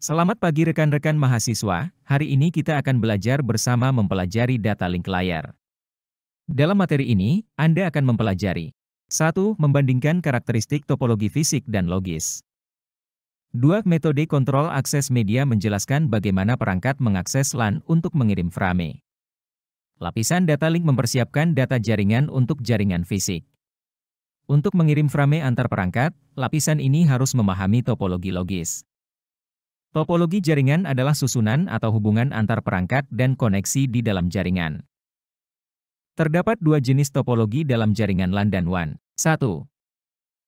Selamat pagi rekan-rekan mahasiswa, hari ini kita akan belajar bersama mempelajari data link layar. Dalam materi ini, Anda akan mempelajari 1. Membandingkan karakteristik topologi fisik dan logis. 2. Metode kontrol akses media menjelaskan bagaimana perangkat mengakses LAN untuk mengirim frame. Lapisan data link mempersiapkan data jaringan untuk jaringan fisik. Untuk mengirim frame antar perangkat, lapisan ini harus memahami topologi logis. Topologi jaringan adalah susunan atau hubungan antar perangkat dan koneksi di dalam jaringan. Terdapat dua jenis topologi dalam jaringan LAN dan WAN. 1.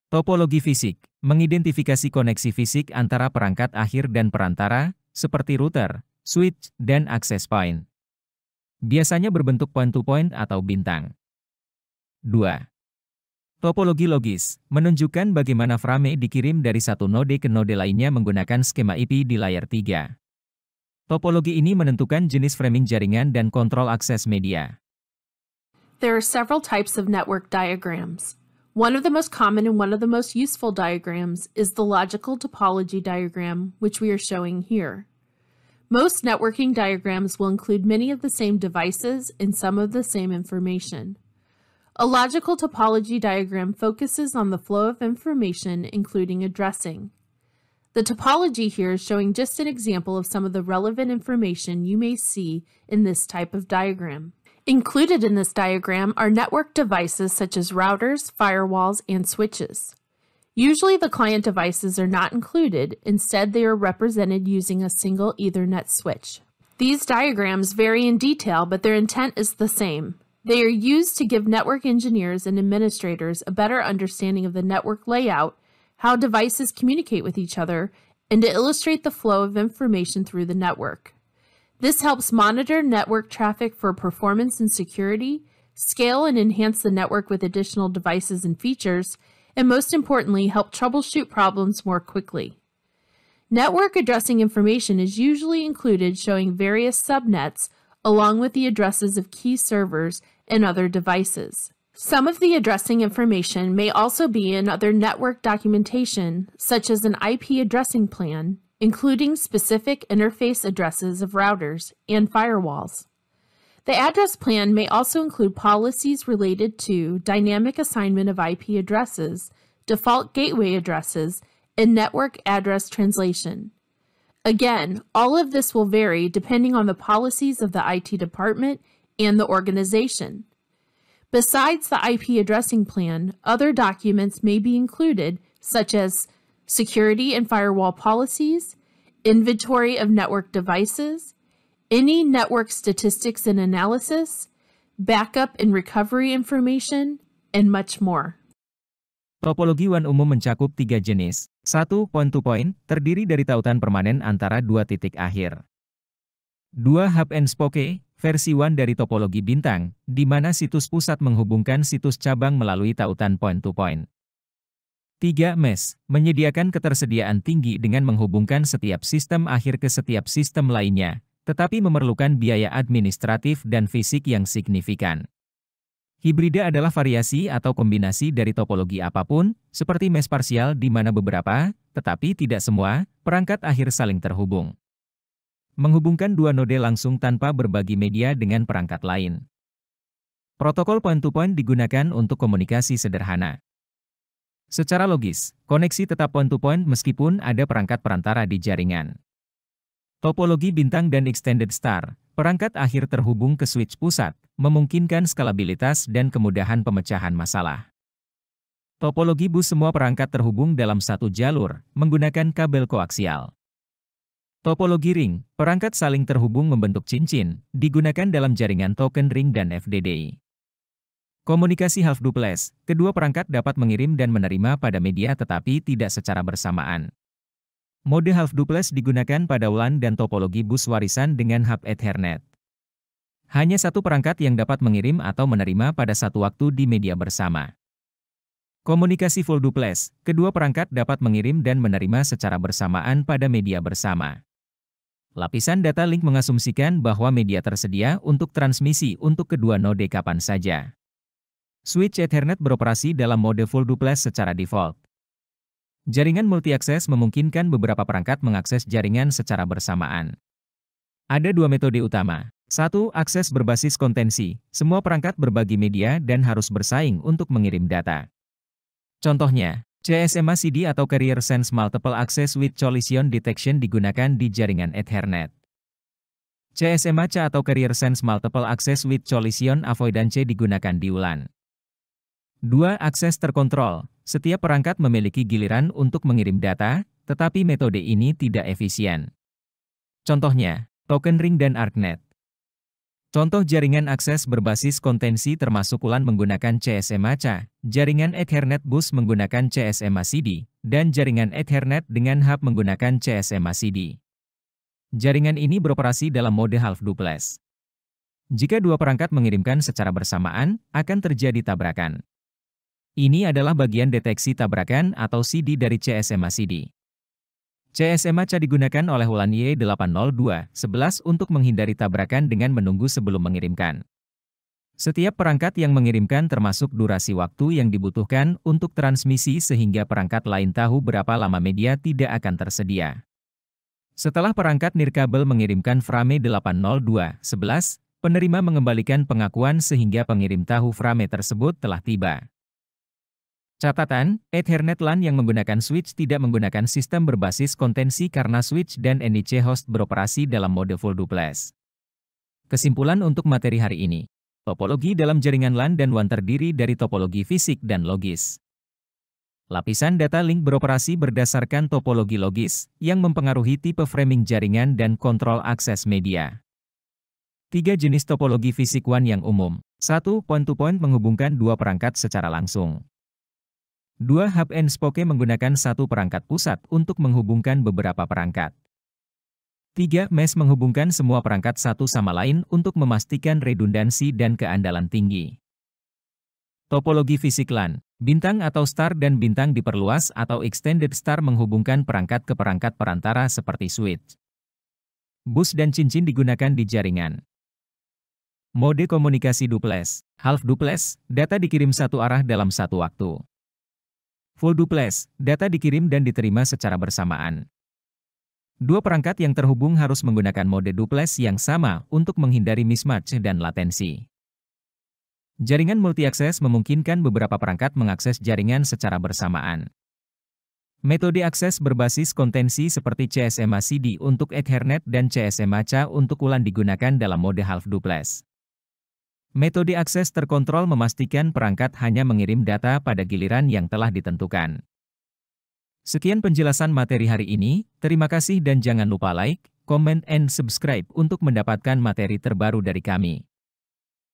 Topologi fisik, mengidentifikasi koneksi fisik antara perangkat akhir dan perantara, seperti router, switch, dan access point. Biasanya berbentuk point-to-point atau bintang. 2. Topologi logis, menunjukkan bagaimana frame dikirim dari satu node ke node lainnya menggunakan skema IP di layar 3. Topologi ini menentukan jenis framing jaringan dan kontrol akses media. There are several types of network diagrams. One of the most common and one of the most useful diagrams is the logical topology diagram, which we are showing here. Most networking diagrams will include many of the same devices and some of the same information. A logical topology diagram focuses on the flow of information, including addressing. The topology here is showing just an example of some of the relevant information you may see in this type of diagram. Included in this diagram are network devices such as routers, firewalls, and switches. Usually the client devices are not included, instead they are represented using a single Ethernet switch. These diagrams vary in detail, but their intent is the same. They are used to give network engineers and administrators a better understanding of the network layout, how devices communicate with each other, and to illustrate the flow of information through the network. This helps monitor network traffic for performance and security, scale and enhance the network with additional devices and features, and most importantly, help troubleshoot problems more quickly. Network addressing information is usually included showing various subnets along with the addresses of key servers and other devices. Some of the addressing information may also be in other network documentation, such as an IP addressing plan, including specific interface addresses of routers and firewalls. The address plan may also include policies related to dynamic assignment of IP addresses, default gateway addresses, and network address translation. Again, all of this will vary depending on the policies of the IT department and the organization. Besides the IP addressing plan, other documents may be included, such as security and firewall policies, inventory of network devices, any network statistics and analysis, backup and recovery information, and much more. Topologi WAN umum mencakup tiga jenis. 1. Point-to-point, terdiri dari tautan permanen antara dua titik akhir. 2. Hub and spoke, versi WAN dari topologi bintang, di mana situs pusat menghubungkan situs cabang melalui tautan point-to-point. 3. Mesh, menyediakan ketersediaan tinggi dengan menghubungkan setiap sistem akhir ke setiap sistem lainnya, tetapi memerlukan biaya administratif dan fisik yang signifikan. Hibrida adalah variasi atau kombinasi dari topologi apapun, seperti mesh parsial di mana beberapa, tetapi tidak semua, perangkat akhir saling terhubung. Menghubungkan dua node langsung tanpa berbagi media dengan perangkat lain. Protokol point-to-point digunakan untuk komunikasi sederhana. Secara logis, koneksi tetap point-to-point meskipun ada perangkat perantara di jaringan. Topologi bintang dan extended star, perangkat akhir terhubung ke switch pusat, memungkinkan skalabilitas dan kemudahan pemecahan masalah. Topologi bus semua perangkat terhubung dalam satu jalur, menggunakan kabel koaksial. Topologi ring, perangkat saling terhubung membentuk cincin, digunakan dalam jaringan token ring dan FDDI. Komunikasi half duplex, kedua perangkat dapat mengirim dan menerima pada media tetapi tidak secara bersamaan. Mode half duplex digunakan pada WLAN dan topologi bus warisan dengan hub Ethernet. Hanya satu perangkat yang dapat mengirim atau menerima pada satu waktu di media bersama. Komunikasi full duplex, kedua perangkat dapat mengirim dan menerima secara bersamaan pada media bersama. Lapisan data link mengasumsikan bahwa media tersedia untuk transmisi untuk kedua node kapan saja. Switch Ethernet beroperasi dalam mode full duplex secara default. Jaringan multi-akses memungkinkan beberapa perangkat mengakses jaringan secara bersamaan. Ada dua metode utama. 1. Akses berbasis kontensi. Semua perangkat berbagi media dan harus bersaing untuk mengirim data. Contohnya, CSMA-CD atau Carrier Sense Multiple Access with Collision Detection digunakan di jaringan Ethernet. CSMA-C atau Carrier Sense Multiple Access with Collision Avoidance digunakan di WLAN. 2. Akses terkontrol. Setiap perangkat memiliki giliran untuk mengirim data, tetapi metode ini tidak efisien. Contohnya, Token Ring dan ArcNet. Contoh jaringan akses berbasis kontensi termasuk WLAN menggunakan CSMA-C, jaringan Ethernet bus menggunakan CSMA-CD, dan jaringan Ethernet dengan hub menggunakan CSMA-CD. Jaringan ini beroperasi dalam mode half duplex. Jika dua perangkat mengirimkan secara bersamaan, akan terjadi tabrakan. Ini adalah bagian deteksi tabrakan atau CD dari CSMA-CD. CSMA-C digunakan oleh WLAN Y802.11 untuk menghindari tabrakan dengan menunggu sebelum mengirimkan. Setiap perangkat yang mengirimkan termasuk durasi waktu yang dibutuhkan untuk transmisi sehingga perangkat lain tahu berapa lama media tidak akan tersedia. Setelah perangkat nirkabel mengirimkan frame 802.11, penerima mengembalikan pengakuan sehingga pengirim tahu frame tersebut telah tiba. Catatan, Ethernet LAN yang menggunakan switch tidak menggunakan sistem berbasis kontensi karena switch dan NIC host beroperasi dalam mode full duplex. Kesimpulan untuk materi hari ini. Topologi dalam jaringan LAN dan WAN terdiri dari topologi fisik dan logis. Lapisan data link beroperasi berdasarkan topologi logis, yang mempengaruhi tipe framing jaringan dan kontrol akses media. 3 jenis topologi fisik WAN yang umum. 1. Point-to-point menghubungkan dua perangkat secara langsung. 2. Hub and spoke menggunakan satu perangkat pusat untuk menghubungkan beberapa perangkat. 3. Mesh menghubungkan semua perangkat satu sama lain untuk memastikan redundansi dan keandalan tinggi. Topologi fisik LAN. Bintang atau star dan bintang diperluas atau extended star menghubungkan perangkat ke perangkat perantara seperti switch. Bus dan cincin digunakan di jaringan. Mode komunikasi duplex. Half duplex, data dikirim satu arah dalam satu waktu. Full duplex, data dikirim dan diterima secara bersamaan. Dua perangkat yang terhubung harus menggunakan mode duplex yang sama untuk menghindari mismatch dan latensi. Jaringan multi-akses memungkinkan beberapa perangkat mengakses jaringan secara bersamaan. Metode akses berbasis kontensi seperti CSMA-CD untuk Ethernet dan CSMA-C untuk WLAN digunakan dalam mode half duplex. Metode akses terkontrol memastikan perangkat hanya mengirim data pada giliran yang telah ditentukan. Sekian penjelasan materi hari ini, terima kasih dan jangan lupa like, comment, and subscribe untuk mendapatkan materi terbaru dari kami.